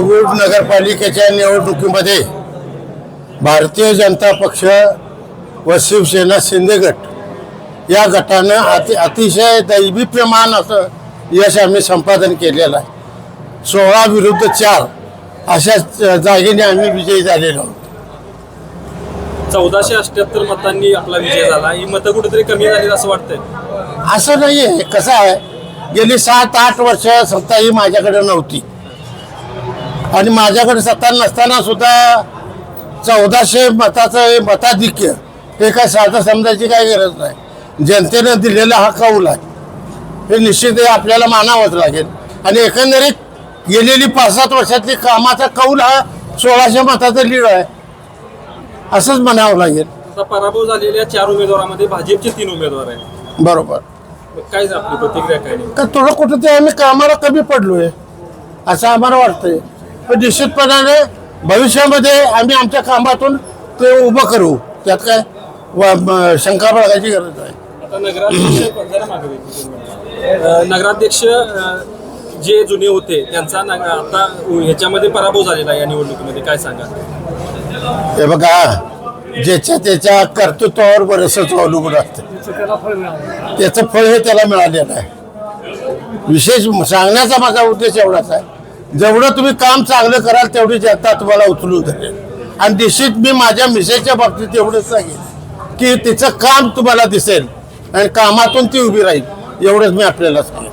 मुरगुड नगरपालिकेच्या निवडणुकीमध्ये भारतीय जनता पक्ष व शिवसेना शिंदे गट या गटानं अतिशय दैवीप्यमान असं यश आम्ही संपादन केलेलं आहे. 16 विरुद्ध 4 अशा जागेने आम्ही विजयी झालेलो आहोत. 1478 मतांनी आपला विजय झाला. ही मतं कुठेतरी कमी झाली असं वाटतंय. असं नाही आहे. कसं आहे, गेली 7-8 वर्ष सत्ता ही माझ्याकडे नव्हती आणि माझ्याकडे सत्ता नसताना सुद्धा 1400 मताचं मताधिक्य हे काय साधं समजायची काही गरज नाही. जनतेनं दिलेला हा कौल आहे, हे निश्चित आपल्याला मानावंच लागेल. आणि एकंदरीत गेलेली 5-7 वर्षातली कामाचा कौल हा 1600 मताचा लीड आहे असंच म्हणावं लागेल. आता पराभव झालेल्या 4 उमेदवारांमध्ये भाजपचे 3 उमेदवार आहेत. बरोबर. काय आपली प्रतिक्रिया काय नाही? तर थोडं कुठं ते आम्ही कामाला कमी पडलोय असं आम्हाला वाटतंय. पण निश्चितपणाने भविष्यामध्ये आम्ही आमच्या कामातून ते उभं करू, त्यात काय शंका बाळगायची गरज आहे. आता नगराध्यक्ष जे जुने होते त्यांचा आता ह्याच्यामध्ये पराभव झालेला आहे या निवडणुकीमध्ये, काय सांगा? हे बघा, ज्याच्या त्याच्या कर्तृत्वावर बरंचसं अवलंबून असतं. त्याचं फळ हे त्याला मिळालेलं आहे. विशेष सांगण्याचा माझा उद्देश एवढाच आहे, जेवढं तुम्ही काम चांगलं कराल तेवढी जनता तुम्हाला उचलून धरेल. आणि निश्चित मी माझ्या मिसेसच्या बाबतीत एवढंच सांगेन की तिचं काम तुम्हाला दिसेल आणि कामातून ती उभी राहील, एवढंच मी आपल्याला सांगेन.